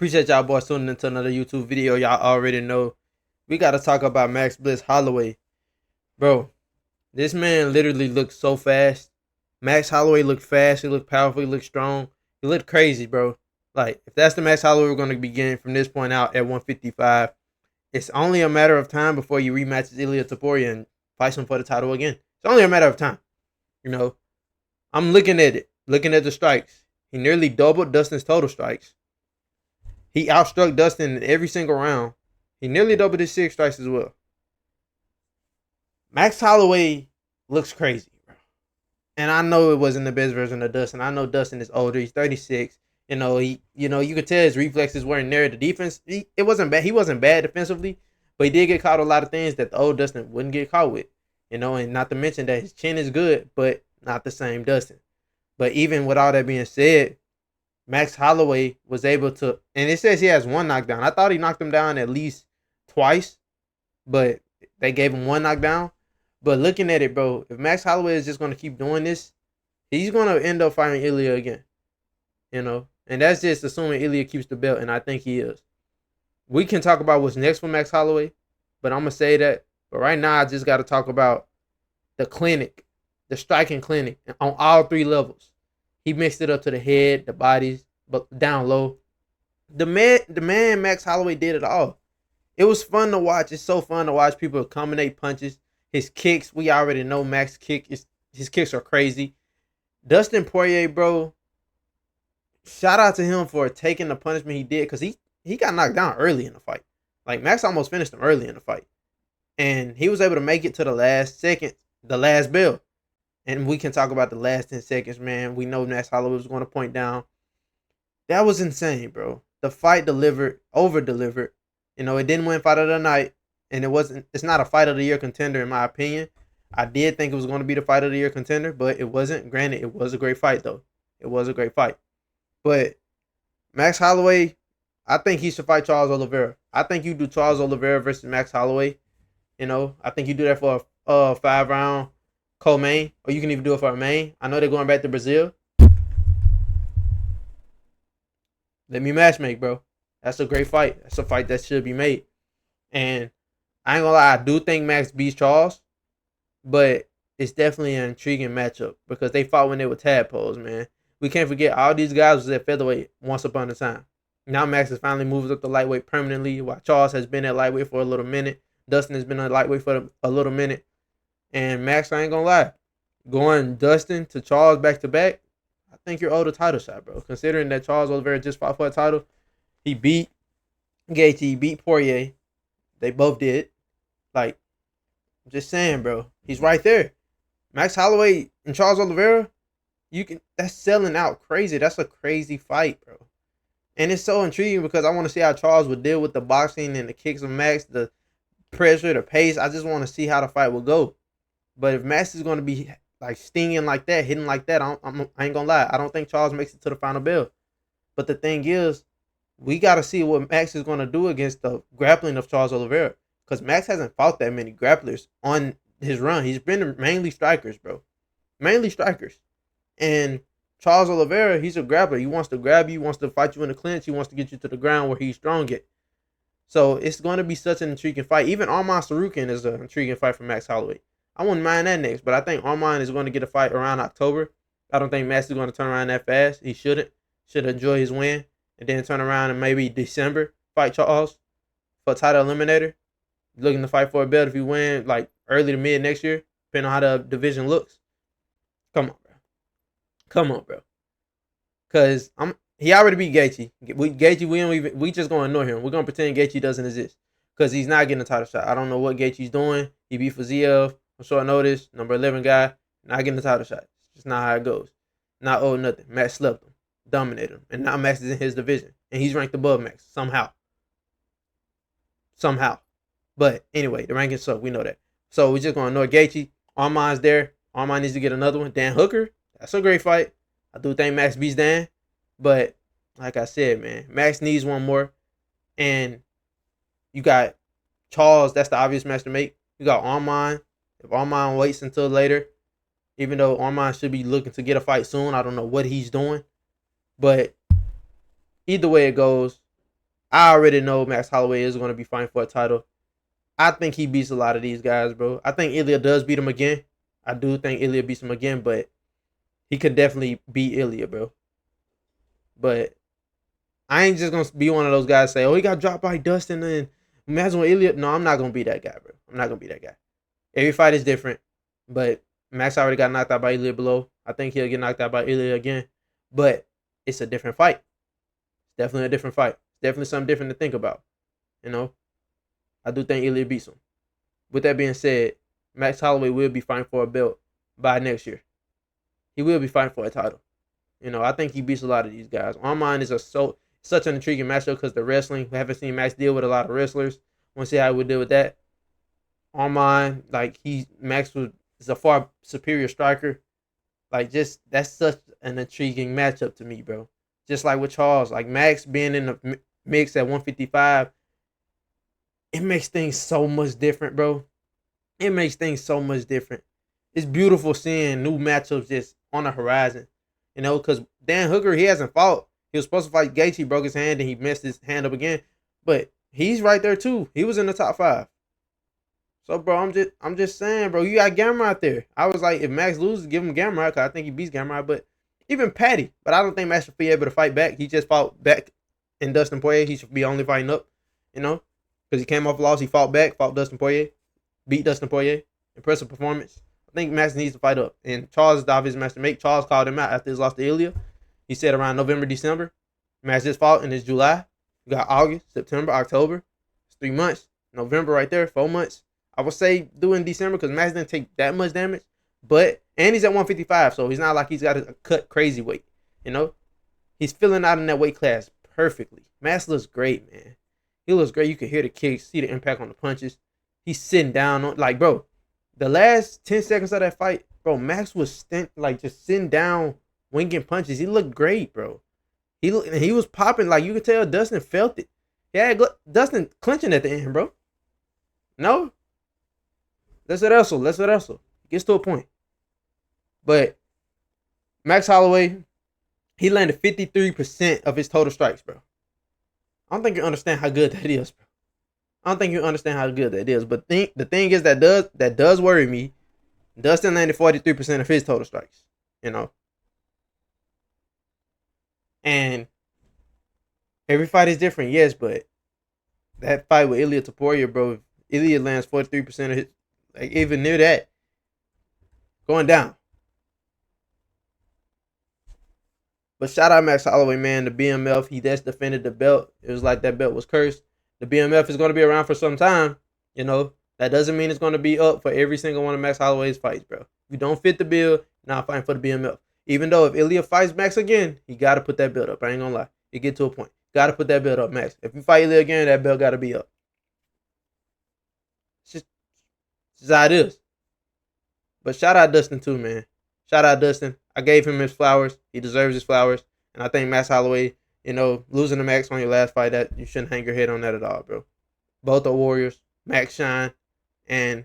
Appreciate y'all boys tuning into another YouTube video. Y'all already know we got to talk about Max Bliss Holloway. Bro, this man literally looked so fast. Max Holloway looked fast. He looked powerful. He looked strong. He looked crazy, bro. Like, if that's the Max Holloway we're going to be getting from this point out at 155, it's only a matter of time before you rematches Ilya Taporia and fights him for the title again. It's only a matter of time. You know, I'm looking at it, looking at the strikes. He nearly doubled Dustin's total strikes. He outstruck Dustin in every single round. He nearly doubled his 6 strikes as well. Max Holloway looks crazy, bro. And I know it wasn't the best version of Dustin. I know Dustin is older. He's 36. You could tell his reflexes weren't there. The defense, it wasn't bad. He wasn't bad defensively, but he did get caught a lot of things that the old Dustin wouldn't get caught with. And not to mention that his chin is good, but not the same Dustin. But even with all that being said, Max Holloway was able to, and it says he has 1 knockdown. I thought he knocked him down at least twice, but they gave him 1 knockdown. But looking at it, bro, if Max Holloway is just going to keep doing this, he's going to end up fighting Ilya again. And that's just assuming Ilya keeps the belt, and I think he is. We can talk about what's next for Max Holloway, but I'm going to say that. But right now, I just got to talk about the clinic, the striking clinic on all 3 levels. He mixed it up to the head, the bodies, but down low. The man Max Holloway did it all. It was fun to watch. It's so fun to watch people combinate punches. His kicks, we already know Max's his kicks are crazy. Dustin Poirier, bro, shout out to him for taking the punishment he did, because he got knocked down early in the fight. Like, Max almost finished him early in the fight. And he was able to make it to the last second, the last bell. And we can talk about the last 10 seconds, man. We know Max Holloway was going to point down. That was insane, bro. The fight delivered, over-delivered. It didn't win fight of the night. And it's not a fight of the year contender, in my opinion. I did think it was going to be the fight of the year contender, but it wasn't. Granted, it was a great fight, though. It was a great fight. But Max Holloway, I think he should fight Charles Oliveira. I think you do Charles Oliveira versus Max Holloway. I think you do that for a 5-round co-main, or you can even do it for a main. I know they're going back to Brazil. Let me matchmake, bro. That's a great fight. That's a fight that should be made. And I ain't gonna lie, I do think Max beats Charles, but it's definitely an intriguing matchup because they fought when they were tadpoles, man. We can't forget all these guys was at featherweight once upon a time. Now Max has finally moved up to lightweight permanently, while Charles has been at lightweight for a little minute. Dustin has been at lightweight for a little minute. And Max, I ain't gonna lie, going Dustin to Charles back to back, I think you're owed a title shot, bro. Considering that Charles Oliveira just fought for a title, he beat Gaethje, he beat Poirier. They both did. Like, I'm just saying, bro, he's right there. Max Holloway and Charles Oliveira, that's selling out crazy. That's a crazy fight, bro. And it's so intriguing because I want to see how Charles would deal with the boxing and the kicks of Max, the pressure, the pace. I just want to see how the fight will go. But if Max is going to be like stinging like that, hitting like that, I ain't going to lie. I don't think Charles makes it to the final bell. But the thing is, we got to see what Max is going to do against the grappling of Charles Oliveira. Because Max hasn't fought that many grapplers on his run. He's been mainly strikers, bro. Mainly strikers. And Charles Oliveira, he's a grappler. He wants to grab you. He wants to fight you in the clinch. He wants to get you to the ground where he's strong at. So it's going to be such an intriguing fight. Even Arman Sarukian is an intriguing fight for Max Holloway. I wouldn't mind that next, but I think Arman is going to get a fight around October. I don't think Max is going to turn around that fast. He shouldn't. Should enjoy his win and then turn around and maybe December fight Charles for a title eliminator. Looking to fight for a belt if he win like early to mid next year, depending on how the division looks. Come on, bro. Come on, bro. Cause he already beat Gaethje. We just gonna ignore him. We're gonna pretend Gaethje doesn't exist. Cause he's not getting a title shot. I don't know what Gaethje's doing. He beat Faziev on short notice, number 11 guy, not getting a title shot. It's just not how it goes. Not owed nothing. Max slept him, dominated him, and now Max is in his division, and he's ranked above Max somehow. But anyway, the rankings suck. We know that. So we're just gonna ignore Gaethje. Arman's there. Arman needs to get another one. Dan Hooker, that's a great fight. I do think Max beats Dan, but like I said, man, Max needs one more. And you got Charles, that's the obvious match to make. You got Arman. If Arman waits until later, even though Arman should be looking to get a fight soon, I don't know what he's doing. But either way it goes, I already know Max Holloway is going to be fighting for a title. I think he beats a lot of these guys, bro. I think Ilya does beat him again. I do think Ilya beats him again, but he could definitely beat Ilya, bro. But I ain't just gonna be one of those guys say, "Oh, he got dropped by Dustin and imagine with Ilya." No, I'm not gonna be that guy, bro. I'm not gonna be that guy. Every fight is different, but Max already got knocked out by Ilya below. I think he'll get knocked out by Ilya again, but it's a different fight. It's definitely a different fight. It's definitely something different to think about. You know, I do think Ilya beats him. With that being said, Max Holloway will be fighting for a belt by next year. He will be fighting for a title. You know, I think he beats a lot of these guys. Armand is such an intriguing matchup because the wrestling. We haven't seen Max deal with a lot of wrestlers. Want to see how he would deal with that. Armand, like Max is a far superior striker. Like just that's such an intriguing matchup to me, bro. Just like with Charles, like Max being in the mix at 155, it makes things so much different, bro. It makes things so much different. It's beautiful seeing new matchups just on the horizon. You know, because Dan Hooker, he hasn't fought. He was supposed to fight Gaethje, he broke his hand, and he messed his hand up again. But he's right there too. He was in the top 5. So, bro, I'm just saying, bro, you got Gamrot out there. I was like, if Max loses, give him Gamrot, because I think he beats Gamrot. But even Patty, but I don't think Max should be able to fight back. He just fought back in Dustin Poirier. He should be only fighting up, you know, because he came off a loss. He fought back, fought Dustin Poirier, beat Dustin Poirier. Impressive performance. I think Max needs to fight up. And Charles is the obvious match to make. Charles called him out after his loss to Ilya. He said around November, December. Max just fought, and it's July. You got August, September, October. It's 3 months. November right there, 4 months. I would say do in December because Max didn't take that much damage. And he's at 155, so he's not like he's got to cut crazy weight. You know? He's filling out in that weight class perfectly. Max looks great, man. He looks great. You can hear the kicks, see the impact on the punches. He's sitting down on, like, bro, the last 10 seconds of that fight, bro, Max was just sitting down, winging punches. He looked great, bro. He was popping. Like, you could tell Dustin felt it. Yeah, Dustin clinching at the end, bro. No? Let's wrestle. Gets to a point. But Max Holloway, he landed 53% of his total strikes, bro. I don't think you understand how good that is, bro. I don't think you understand how good that is. But the thing is that does worry me. Dustin landed 43% of his total strikes. You know. And every fight is different, yes, but that fight with Ilya Taporia, bro, Ilya lands 43% of his, like, even near that, going down. But shout out Max Holloway, man. The BMF, he just defended the belt. It was like that belt was cursed. The BMF is going to be around for some time. You know, that doesn't mean it's going to be up for every single one of Max Holloway's fights, bro. If you don't fit the bill, you're not fighting for the BMF. Even though if Ilya fights Max again, he got to put that belt up. I ain't going to lie. You get to a point. Got to put that belt up, Max. If you fight Ilya again, that belt got to be up. It's just how it is. But shout out Dustin too, man. Shout out Dustin. I gave him his flowers. He deserves his flowers. And I think Max Holloway, you know, losing to Max on your last fight, that you shouldn't hang your head on that at all, bro. Both are warriors. Max shine. And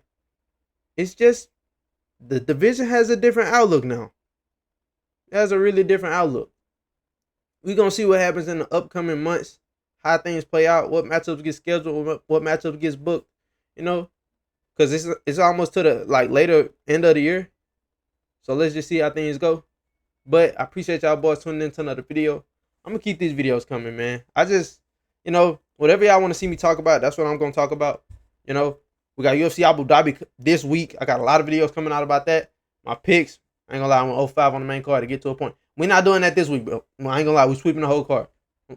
it's just the division has a different outlook now. It has a really different outlook. We're going to see what happens in the upcoming months, how things play out, what matchups get scheduled, what matchups gets booked, you know, because it's almost to the later end of the year. So let's just see how things go. But I appreciate y'all boys tuning in to another video. I'm going to keep these videos coming, man. I just, you know, whatever y'all want to see me talk about, that's what I'm going to talk about. You know, we got UFC Abu Dhabi this week. I got a lot of videos coming out about that. My picks. I ain't going to lie, I'm 0-5 on the main card to get to a point. We're not doing that this week, bro. I ain't going to lie, we're sweeping the whole card.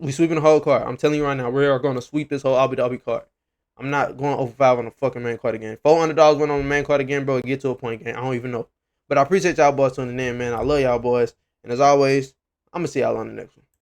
I'm telling you right now, we are going to sweep this whole Abu Dhabi card. I'm not going 0-5 on the fucking main card again. $400 went on the main card again, bro. Get to a point again. I don't even know. But I appreciate y'all boys tuning in, man. I love y'all boys. And as always, I'm going to see y'all on the next one.